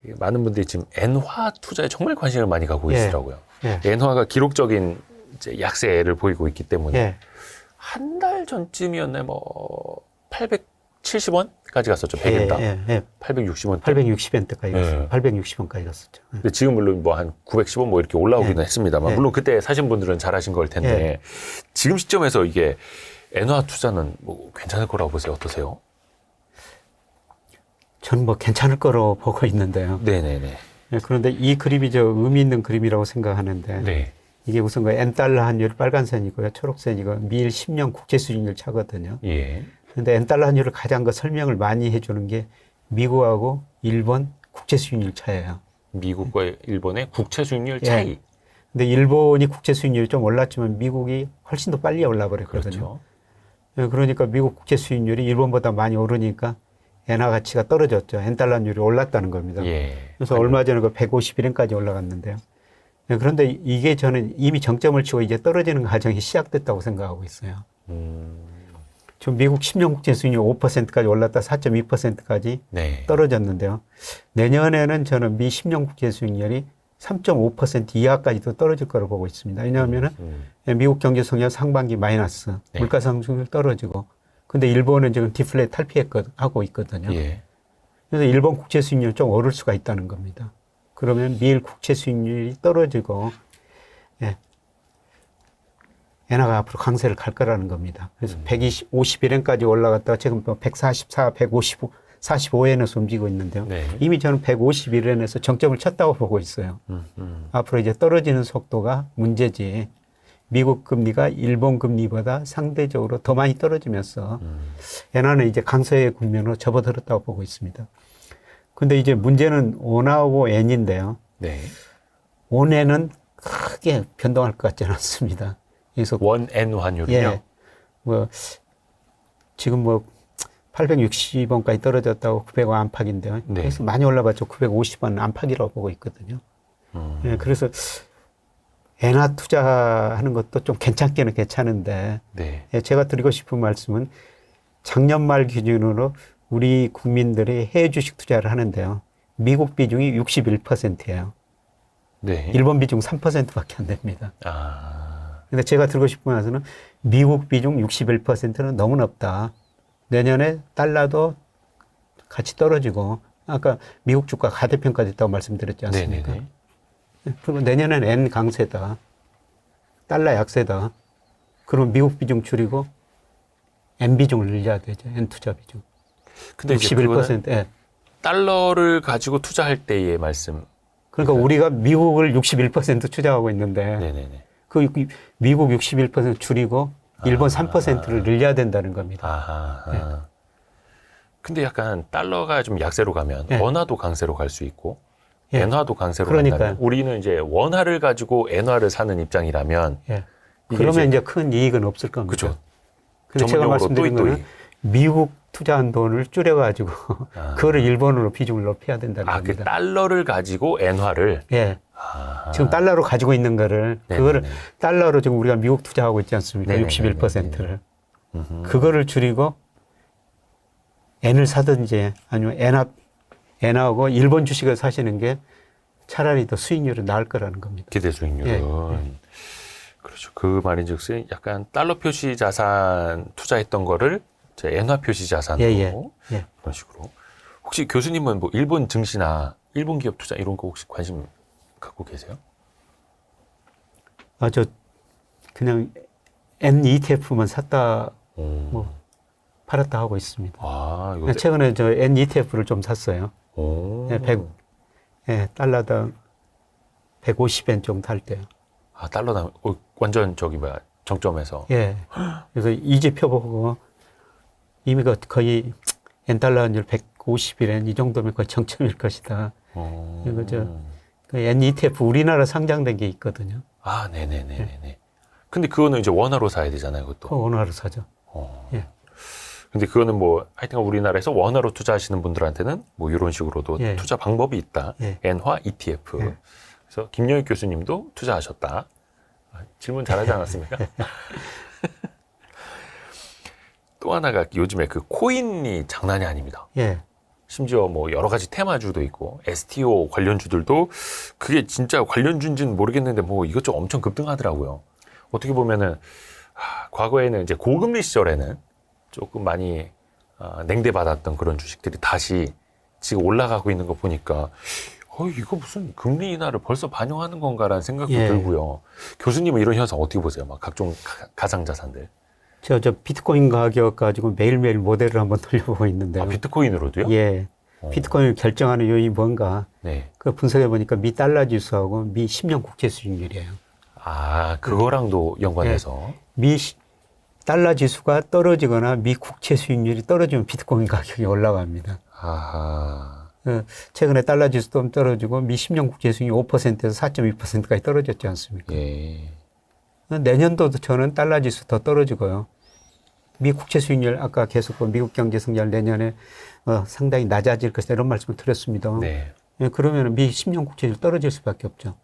많은 분들이 지금 엔화 투자에 정말 관심을 많이 갖고 예. 계시더라고요. 예. 엔화가 기록적인 이제 약세를 보이고 있기 때문에 예. 한 달 전쯤이었나요? 뭐 870원까지 갔었죠. 100엔당. 예. 예. 860원. 860엔대까지 갔어요. 예. 860원까지 갔었죠. 예. 근데 지금 물론 뭐 한 910원 뭐 이렇게 올라오기는 예. 했습니다만 예. 물론 그때 사신 분들은 잘하신 걸 텐데 지금 시점에서 이게 엔화 투자는 뭐 괜찮을 거라고 보세요. 어떠세요? 저는 뭐 괜찮을 거로 보고 있는데요. 네네네. 예, 그런데 이 그림이 저 의미 있는 그림이라고 생각하는데 네. 이게 우선 그 N달러 환율 빨간선이고요. 초록선이고 미일 10년 국채 수익률 차거든요. 예. 그런데 N달러 환율을 가장 그 설명을 많이 해주는 게 미국하고 일본 국채 수익률 차예요. 미국과 일본의 국채 수익률 차이. 예. 근데 일본이 국채 수익률이 좀 올랐지만 미국이 훨씬 더 빨리 올라버렸거든요. 그렇죠. 예, 그러니까 미국 국채 수익률이 일본보다 많이 오르니까 엔화 가치가 떨어졌죠. N달러 환율이 올랐다는 겁니다. 예. 그래서 얼마 전에 그 151엔까지 올라갔는데요. 네, 그런데 이게 저는 이미 정점을 치고 이제 떨어지는 과정이 시작됐다고 생각하고 있어요. 지금 미국 10년 국채 수익률 5%까지 올랐다 4.2%까지 네. 떨어졌는데요. 내년에는 저는 미 10년 국채 수익률이 3.5% 이하까지도 떨어질 거로 보고 있습니다. 왜냐하면은 미국 경제 성장 상반기 마이너스, 네. 물가 상승률 떨어지고, 근데 일본은 지금 디플레 탈피하고 있거든요. 예. 그래서 일본 국채 수익률이 좀 오를 수가 있다는 겁니다. 그러면 미일 국채 수익률이 떨어지고, 예, 엔화가 앞으로 강세를 갈 거라는 겁니다. 그래서 151엔까지 올라갔다가 지금 또 144, 155, 45엔에서 움직이고 있는데요. 네. 이미 저는 151엔에서 정점을 쳤다고 보고 있어요. 앞으로 이제 떨어지는 속도가 문제지. 미국 금리가 일본 금리보다 상대적으로 더 많이 떨어지면서 엔화는 이제 강세의 국면으로 접어들었다고 보고 있습니다. 근데 이제 문제는 원화하고 엔인데요. 네. 원엔은 크게 변동할 것 같지는 않습니다. 그래서 원엔 환율은요? 예, 뭐 지금 뭐 860원까지 떨어졌다고 900원 안팎인데요. 네. 그래서 많이 올라봤죠. 950원 안팎이라고 보고 있거든요. 예, 그래서 엔화 투자하는 것도 좀 괜찮기는 괜찮은데 네. 예, 제가 드리고 싶은 말씀은 작년 말 기준으로 우리 국민들이 해외 주식 투자를 하는데요. 미국 비중이 61%예요. 네. 일본 비중 3%밖에 안 됩니다. 아. 근데 제가 드리고 싶은 말씀은 미국 비중 61%는 너무 높다. 내년에 달러도 같이 떨어지고 아까 미국 주가 가대평가 됐다고 말씀드렸지 않습니까? 네네네. 그리고 내년에는 엔 강세다. 달러 약세다. 그러면 미국 비중 줄이고 엔 비중을 늘려야 되죠. 엔 투자 비중. 근데 이제 그거는 61%. 예. 달러를 가지고 투자할 때의 말씀. 그러니까 우리가 미국을 61% 투자하고 있는데 네네네. 그 미국 61% 줄이고 일본 3%를 늘려야 된다는 겁니다. 아하. 네. 근데 약간 달러가 좀 약세로 가면 네. 원화도 강세로 갈 수 있고 예. 엔화도 강세로 그러니까요. 간다면 우리는 이제 원화를 가지고 엔화를 사는 입장이라면 예. 이게 그러면 이제 큰 이익은 없을 겁니다. 그죠. 근데 제가 전문용어로 말씀드린 또이또이. 거는 미국 투자한 돈을 줄여가지고 그거를 일본으로 비중을 높여야 된다는 아, 그 겁니다. 달러를 가지고 엔화를 예. 아. 지금 달러로 가지고 있는 거를 네네네. 그거를 달러로 지금 우리가 미국 투자하고 있지 않습니까? 네네네네. 61%를. 그거를 줄이고 엔을 사든지 아니면 엔하고 일본 주식을 사시는 게 차라리 더 수익률이 나을 거라는 겁니다. 기대 수익률은 예. 그렇죠. 그 말인즉슨 약간 달러 표시 자산 투자했던 거를 이제 엔화 표시 자산으로 예. 그런 식으로. 혹시 교수님은 뭐 일본 증시나 일본 기업 투자 이런 거 혹시 관심 갖고 계세요? 아, 저 그냥 N ETF만 샀다 뭐 팔았다 하고 있습니다. 아, 이거 최근에 저 N ETF를 좀 샀어요. 오. 예, 달러당 150엔 정도 할 때요. 아, 달러당 완전 저기 뭐야 정점에서. 예. 그래서 이지표 보고 이미 거의 N달러 환율 151엔 이 정도면 거의 정점일 것이다. 이거 그 N ETF 우리나라 상장된 게 있거든요. 아, 네네네네. 근데 그거는 이제 원화로 사야 되잖아요, 그것도. 그거 원화로 사죠. 예. 근데 그거는 뭐 하여튼 우리나라에서 원화로 투자하시는 분들한테는 뭐 이런 식으로도 예. 투자 방법이 있다. 예. 엔화 ETF. 예. 그래서 김영익 교수님도 투자하셨다. 아, 질문 잘하지 않았습니까? 또 하나가 요즘에 그 코인이 장난이 아닙니다. 예. 심지어 뭐 여러 가지 테마주도 있고 STO 관련주들도 그게 진짜 관련주인지는 모르겠는데 뭐 이것저것 엄청 급등하더라고요. 어떻게 보면은 과거에는 이제 고금리 시절에는 조금 많이 냉대받았던 그런 주식들이 다시 지금 올라가고 있는 거 보니까 이거 무슨 금리 인하를 벌써 반영하는 건가라는 생각도 예. 들고요. 교수님은 이런 현상 어떻게 보세요? 막 각종 가상자산들. 저 비트코인 가격 가지고 매일매일 모델을 한번 돌려보고 있는데요. 비트코인으로도요? 예. 비트코인을 결정하는 요인이 뭔가 네. 그 분석해 보니까 미 달러 지수하고 미 10년 국채 수익률이에요. 그거랑도 연관해서. 미 달러 지수가 떨어지거나 미 국채 수익률이 떨어지면 비트코인 가격이 올라갑니다. 아하. 최근에 달러 지수도 좀 떨어지고 미 10년 국채 수익률이 5%에서 4.2%까지 떨어졌지 않습니까? 예. 내년도도 저는 달러 지수 더 떨어지고요. 미 국채 수익률 아까 계속 미국 경제 성장 내년에 상당히 낮아질 것이다 이런 말씀을 드렸습니다. 네. 그러면 미 10년 국채율 떨어질 수밖에 없죠.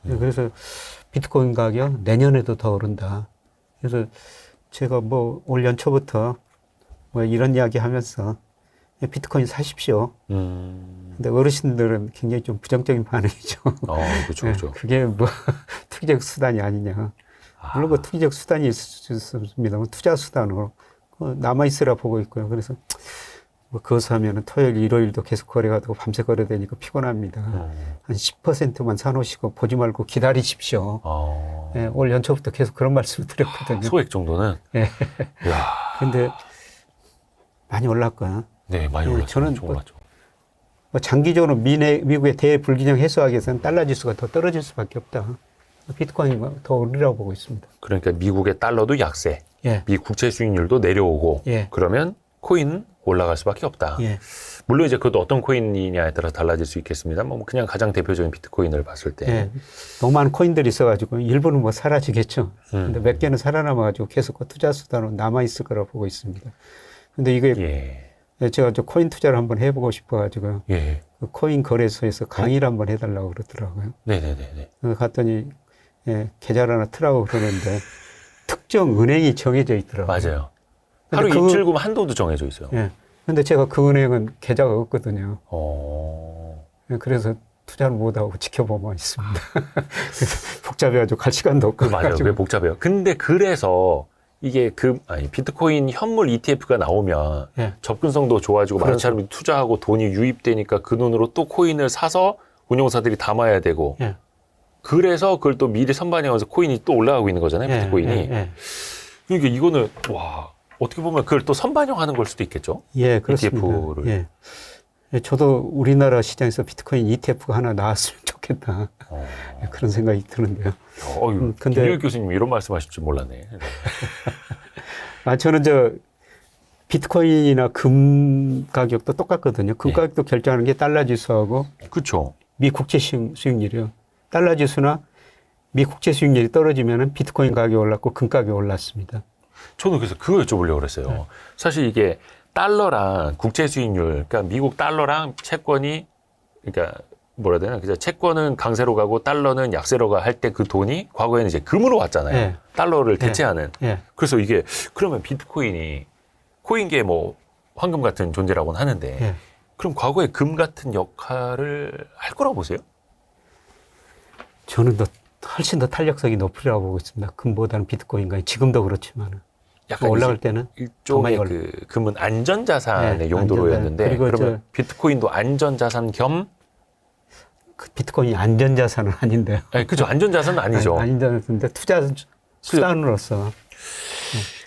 그래서 비트코인 가격 내년에도 더 오른다. 그래서 제가 뭐 올 연초부터 뭐 이런 이야기 하면서 비트코인 사십시오. 근데 어르신들은 굉장히 좀 부정적인 반응이죠. 그렇죠, 그렇죠. 그게 뭐 투기적 수단이 아니냐. 물론 그 투기적 수단이 있을 수 있습니다만 투자 수단으로 남아있으라 보고 있고요. 그래서 뭐 그것을 하면은 토요일, 일요일도 계속 거래가 되고 밤새 거래되니까 피곤합니다. 한 10%만 사놓으시고 보지 말고 기다리십시오. 예, 올 연초부터 계속 그런 말씀을 드렸거든요. 소액 정도는? 예. 이야. 근데 많이 올랐고요. 네, 많이 올랐죠. 저는 뭐 장기적으로 미국의 대불균형 해소하기 위해서는 달러 지수가 더 떨어질 수밖에 없다. 비트코인이 더 오르라고 보고 있습니다. 그러니까 미국의 달러도 약세, 예. 미 국채 수익률도 내려오고, 예. 그러면 코인 올라갈 수밖에 없다. 예. 물론 이제 그것도 어떤 코인이냐에 따라 달라질 수 있겠습니다. 뭐 그냥 가장 대표적인 비트코인을 봤을 때. 예. 너무 많은 코인들이 있어가지고 일부는 뭐 사라지겠죠. 근데 몇 개는 살아남아가지고 계속 그 투자 수단으로 남아있을 거라고 보고 있습니다. 근데 이게 제가 저 코인 투자를 한번 해보고 싶어가지고 그 코인 거래소에서 강의를 한번 해달라고 그러더라고요. 네네네. 갔더니 계좌를 하나 트라고 그러는데 특정 은행이 정해져 있더라고요. 맞아요. 하루 입출금 한도도 정해져 있어요. 예. 근데 제가 그 은행은 계좌가 없거든요. 그래서 투자를 못하고 지켜보고만 있습니다. 그래서 복잡해가지고 갈 시간도 없고. 맞아요. 왜 복잡해요? 근데 그래서 이게 비트코인 현물 ETF가 나오면 접근성도 좋아지고 많은 사람이 투자하고 돈이 유입되니까 그 돈으로 또 코인을 사서 운용사들이 담아야 되고 그래서 그걸 또 미리 선반영해서 코인이 또 올라가고 있는 거잖아요. 비트코인이. 그러니까 이거는 어떻게 보면 그걸 또 선반영하는 걸 수도 있겠죠. 예, 그렇습니다. ETF를. 저도 우리나라 시장에서 비트코인 ETF가 하나 나왔으면 좋겠다. 그런 생각이 드는데요. 근데 김일 교수님 이런 말씀하실 줄 몰랐네. 저는 비트코인이나 금 가격도 똑같거든요. 금 가격도 결정하는 게 달러 지수하고 그렇죠. 미 국채 수익률이요. 달러 지수나 미 국채 수익률이 떨어지면 비트코인 가격이 올랐고 금 가격이 올랐습니다. 저는 그래서 그거 여쭤보려고 그랬어요. 사실 이게 달러랑 국채 수익률, 그러니까 미국 달러랑 채권이, 그러니까 뭐라 해야 되나, 그죠? 채권은 강세로 가고 달러는 약세로 가 할 때 그 돈이 과거에는 이제 금으로 왔잖아요. 달러를 대체하는. 그래서 이게 그러면 비트코인이 코인계 뭐 황금 같은 존재라고는 하는데 그럼 과거에 금 같은 역할을 할 거라고 보세요? 저는 훨씬 더 탄력성이 높으리라고 보고 있습니다. 금보다는 비트코인가 지금도 그렇지만은. 약간 올라갈 때는 일종의 그 금은 안전자산의 용도로였는데 그러면 비트코인도 안전자산 겸 비트코인이 안전자산은 아닌데요. 그죠. 안전자산은 아니죠. 안전자산인데 투자 수단으로서.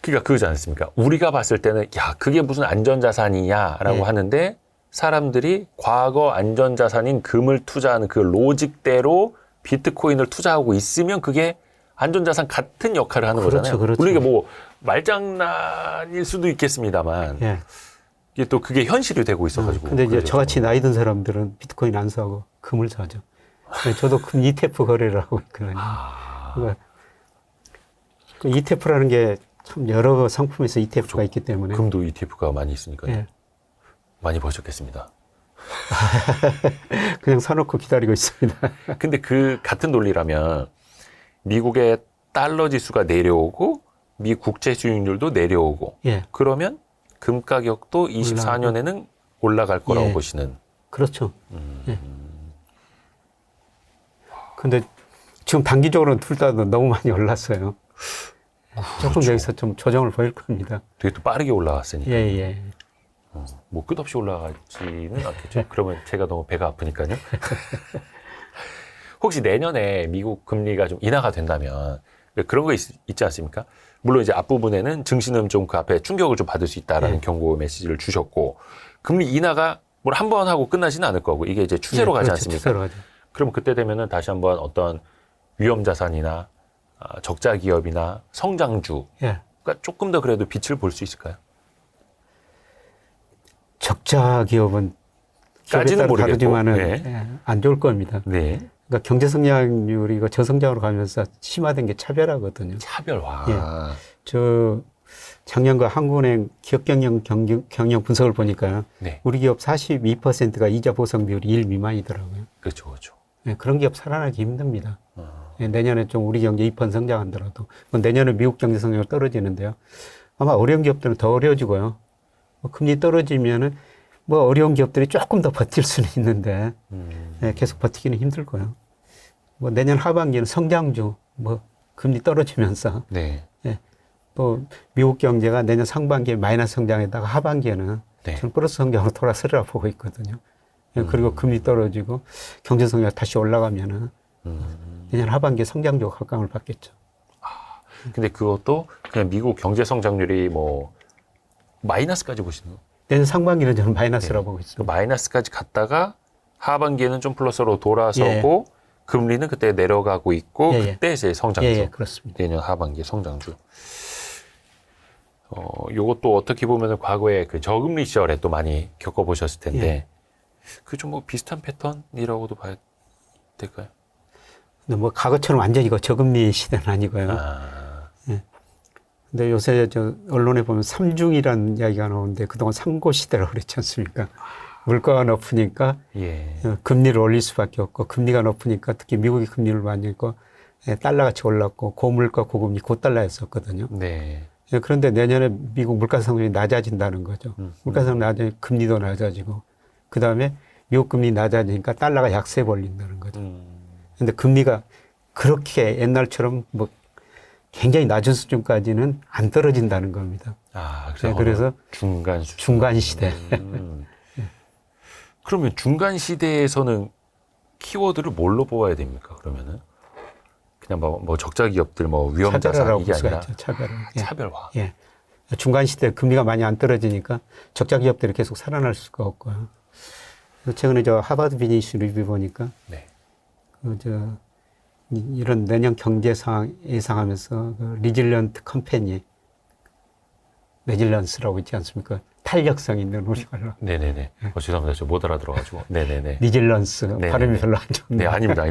그러니까 그거지 않습니까? 우리가 봤을 때는 그게 무슨 안전자산이냐라고 하는데 사람들이 과거 안전자산인 금을 투자하는 그 로직대로 비트코인을 투자하고 있으면 그게 안전자산 같은 역할을 하는 거잖아요. 그렇죠. 우리가 뭐 말장난일 수도 있겠습니다만 이게 또 그게 현실이 되고 있어가지고. 근데 이제 저같이 나이 든 사람들은 비트코인 안 사고 금을 사죠. 저도 금 ETF 거래를 하고 있거든요. 그러니까 그 ETF라는 게 참 여러 상품에서 ETF가 있기 때문에. 금도 ETF가 많이 있으니까요. 많이 버셨겠습니다. 그냥 사놓고 기다리고 있습니다. 근데 그 같은 논리라면 미국의 달러 지수가 내려오고 미 국채 수익률도 내려오고 그러면 금 가격도 24년에는 올라갈 거라고 예. 보시는. 그렇죠. 예. 근데 지금 단기적으로는 둘 다 너무 많이 올랐어요. 조금 그렇죠. 여기서 좀 조정을 보일 겁니다. 되게 또 빠르게 올라갔으니까. 예, 예. 뭐 끝없이 올라가지는 않겠죠. 그러면 제가 너무 배가 아프니까요. 혹시 내년에 미국 금리가 좀 인하가 된다면 그런 거 있지 않습니까? 물론 이제 앞부분에는 증시는 좀 그 앞에 충격을 좀 받을 수 있다라는 예. 경고 메시지를 주셨고 금리 인하가 뭘 한 번 하고 끝나지는 않을 거고 이게 이제 추세로 가지 그렇죠. 않습니까? 추세로 가죠. 그럼 그때 되면은 다시 한번 어떤 위험 자산이나 적자 기업이나 성장주가 예. 조금 더 그래도 빛을 볼 수 있을까요? 적자 기업은 까지는 모르겠고. 다르지만은 네. 예, 안 좋을 겁니다. 네. 그러니까 경제 성장률이 이거 저성장으로 가면서 심화된 게 차별화거든요. 차별화. 예. 저 작년 그 한국은행 기업 경영 분석을 보니까 네. 우리 기업 42%가 이자 보상 비율이 1 미만이더라고요. 그렇죠, 그렇죠. 예, 그런 기업 살아나기 힘듭니다. 예, 내년에 좀 우리 경제 2% 성장한다라도 내년에 미국 경제 성장률 떨어지는데요. 아마 어려운 기업들은 더 어려워지고요. 금리 떨어지면은 뭐 어려운 기업들이 조금 더 버틸 수는 있는데 예, 계속 버티기는 힘들고요. 뭐 내년 하반기는 성장주 뭐 금리 떨어지면서 네. 예, 또 미국 경제가 내년 상반기에 마이너스 성장에다가 하반기에는 네. 저는 플러스 성장으로 돌아서리라 보고 있거든요. 예, 그리고 금리 떨어지고 경제 성장 다시 올라가면은 내년 하반기에 성장주가 각광을 받겠죠. 근데 그것도 그냥 미국 경제 성장률이 뭐 마이너스까지 보시는 거? 내년 상반기는 저는 마이너스라고 보고 그 있습니다. 마이너스까지 갔다가 하반기에는 좀 플러스로 돌아서고 금리는 그때 내려가고 있고 예, 예. 그때 이제 성장주. 예, 예, 그렇습니다. 내년 하반기 성장주. 요것도 어떻게 보면 과거에 그 저금리 시절에 또 많이 겪어보셨을 텐데 예. 그 좀 뭐 비슷한 패턴이라고도 봐야 될까요? 근데 뭐 과거처럼 완전히 이거 저금리 시대는 아니고요. 아, 근데 요새 저 언론에 보면 삼중이라는 이야기가 나오는데 그동안 삼고 시대라고 그랬지 않습니까? 물가가 높으니까 예. 금리를 올릴 수밖에 없고 금리가 높으니까 특히 미국이 금리를 많이 했고 달러 같이 올랐고 고물가 고금리 고달러였었거든요. 네. 그런데 내년에 미국 물가 상승이 낮아진다는 거죠. 물가 상승 낮아지면 금리도 낮아지고 그다음에 미국 금리 낮아지니까 달러가 약세 벌린다는 거죠. 근데 금리가 그렇게 옛날처럼 뭐 굉장히 낮은 수준까지는 안 떨어진다는 겁니다. 아, 그래서 중간 수준. 중간 시대. 그러면 중간 시대에서는 키워드를 뭘로 뽑아야 됩니까? 그러면은 그냥 뭐 적자 기업들 뭐 위험 자산 차별화라고 이게 볼 수가 아니라 있죠. 차별화. 예. 차별화. 예. 중간 시대 금리가 많이 안 떨어지니까 적자 기업들이 계속 살아날 수가 없고요. 그래서 최근에 저 하버드 비즈니스 리뷰 보니까 네. 이런 내년 경제 상황 예상하면서 그 리질런트 컴퍼니 레질런스라고 있지 않습니까? 탄력성 있는 우리말로. 네네네. 죄송합니다. 저 못 알아들어가지고. 네네네. 리질런스 네네네. 발음이 별로 안 좋은데. 네, 아닙니다.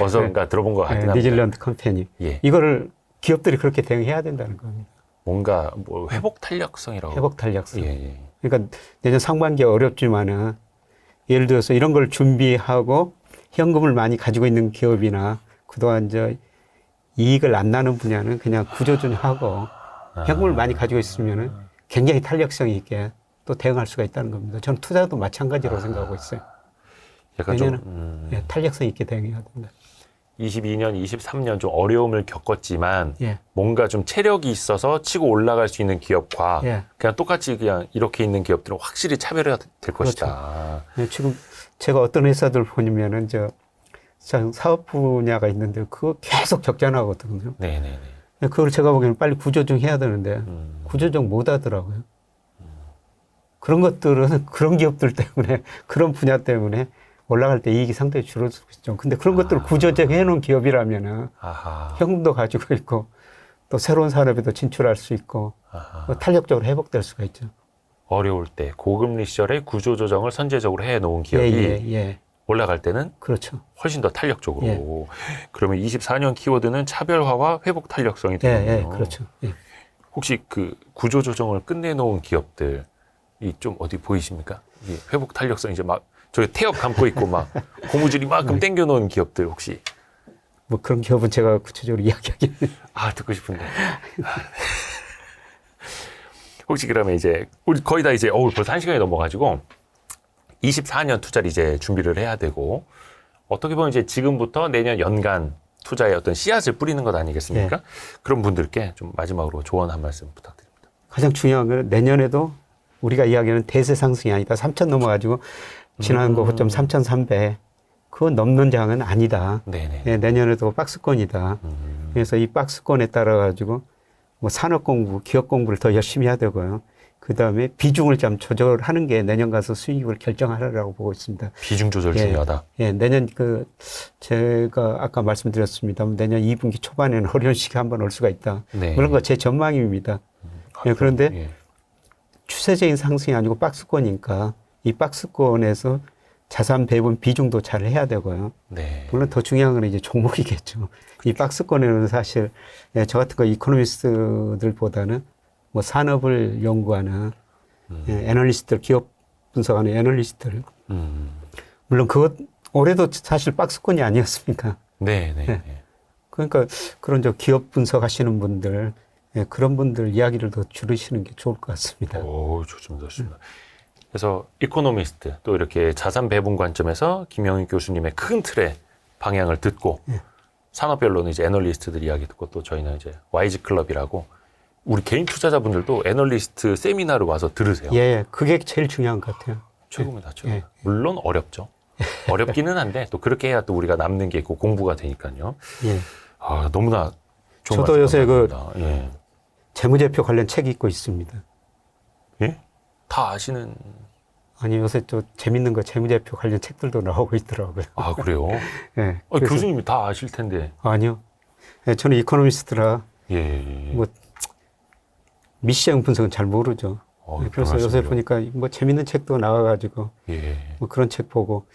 어서 그러니까 들어본 것 같긴 합니다. 리질런트 컴퍼니. 예. 이거를 기업들이 그렇게 대응해야 된다는 겁니다. 뭔가 뭐 회복 탄력성이라고. 회복 탄력성. 예, 예. 그러니까 내년 상반기에 어렵지만은 예를 들어서 이런 걸 준비하고 현금을 많이 가지고 있는 기업이나 그동안 이익을 안 나는 분야는 그냥 구조조정하고 현금을 많이 가지고 있으면은 굉장히 탄력성 있게 또 대응할 수가 있다는 겁니다. 저는 투자도 마찬가지로 생각하고 있어요. 약간 내년은 좀 예, 탄력성 있게 대응해야 된다. 22년, 23년 좀 어려움을 겪었지만 예. 뭔가 좀 체력이 있어서 치고 올라갈 수 있는 기업과 예. 그냥 똑같이 그냥 이렇게 있는 기업들은 확실히 차별화될 그렇죠. 것이다. 예, 지금 제가 어떤 회사들 보면은 사업 분야가 있는데 그거 계속 적자 나거든요. 네네네. 그걸 제가 보기에는 빨리 구조조정 해야 되는데 구조조정 못 하더라고요. 그런 것들은 그런 기업들 때문에 그런 분야 때문에 올라갈 때 이익이 상당히 줄어들 수 있죠. 근데 그런 것들을 구조조정 해놓은 기업이라면은 아하. 현금도 가지고 있고 또 새로운 산업에도 진출할 수 있고 탄력적으로 회복될 수가 있죠. 어려울 때 고금리 시절에 구조조정을 선제적으로 해놓은 기업이 예. 올라갈 때는 그렇죠. 훨씬 더 탄력적으로. 그러면 24년 키워드는 차별화와 회복 탄력성이 되는군요. 그렇죠. 예. 혹시 그 구조조정을 끝내놓은 기업들이 좀 어디 보이십니까? 이 회복 탄력성 이제 막 저기 태엽 감고 있고 막 고무줄 이만큼 당겨놓은 기업들 혹시? 뭐 그런 기업은 제가 구체적으로 이야기하기는. 듣고 싶은데. 혹시 그러면 이제 우리 거의 다 이제 벌써 1시간이 넘어가지고 24년 투자를 이제 준비를 해야 되고 어떻게 보면 이제 지금부터 내년 연간 투자의 어떤 씨앗을 뿌리는 것 아니겠습니까? 네. 그런 분들께 좀 마지막으로 조언 한 말씀 부탁드립니다. 가장 중요한 건 내년에도 우리가 이야기하는 대세 상승이 아니다. 3천 넘어가지고 지난 고점 3,300 그거 넘는 장은 아니다. 네네. 예, 내년에도 박스권이다. 그래서 이 박스권에 따라 가지고 뭐 산업 공부, 기업 공부를 더 열심히 해야 되고요. 그 다음에 비중을 좀 조절하는 게 내년 가서 수익을 결정하라고 보고 있습니다. 비중 조절 예, 중요하다. 예, 내년 제가 아까 말씀드렸습니다만 내년 2분기 초반에는 어려운 시기 한번 올 수가 있다. 네. 그런 거 제 전망입니다. 예, 그런데 예. 추세적인 상승이 아니고 박스권이니까 이 박스권에서 자산 배분 비중도 잘 해야 되고요. 네. 물론 더 중요한 건 이제 종목이겠죠. 이 박스권에는 사실 저 같은 거 이코노미스트들보다는 뭐 산업을 연구하는 애널리스트들, 기업 분석하는 애널리스트들. 물론 그것 올해도 사실 박스권이 아니었습니까? 네, 네. 네. 네. 그러니까 그런 저 기업 분석하시는 분들 그런 분들 이야기를 더 들으시는 게 좋을 것 같습니다. 오, 좋습니다. 좋습니다. 그래서 이코노미스트 또 이렇게 자산 배분 관점에서 김영익 교수님의 큰 틀의 방향을 듣고 산업별로는 이제 애널리스트들 이야기 듣고 또 저희는 이제 YG 클럽이라고 우리 개인 투자자분들도 애널리스트 세미나를 와서 들으세요. 예, 그게 제일 중요한 것 같아요. 최고입니다. 최고. 예. 물론 어렵죠. 어렵기는 한데 또 그렇게 해야 또 우리가 남는 게 있고 공부가 되니까요. 예. 아, 너무나 좋은 저도 말씀 요새 감사합니다. 예. 재무제표 관련 책이 있고 있습니다. 예? 다 아시는 아니 요새 또 재밌는 거 재무제표 관련 책들도 나오고 있더라고요. 아, 그래요? 예. 아, 교수님이 다 아실 텐데. 아니요. 예, 저는 이코노미스트라 예, 예, 예. 뭐 미시형 분석은 잘 모르죠. 예, 그래서 요새 말씀이요. 보니까 뭐 재밌는 책도 나와가지고 예. 뭐 그런 책 보고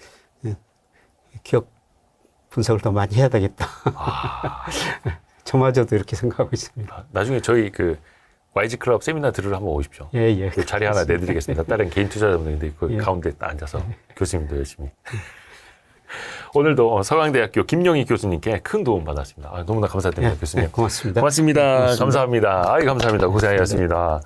기업 분석을 더 많이 해야 되겠다. 아, 저마저도 이렇게 생각하고 있습니다. 나중에 저희 그 YG 클럽 세미나 들으러 한번 오십시오. 예, 예. 그 자리 하나 내드리겠습니다. 다른 개인 투자자분들이 그 예. 가운데 앉아서 교수님도 열심히. 오늘도 서강대학교 김영희 교수님께 큰 도움 받았습니다. 아, 너무나 감사드립니다, 예, 교수님. 예, 고맙습니다. 고맙습니다. 감사합니다. 아이, 감사합니다. 고생하셨습니다.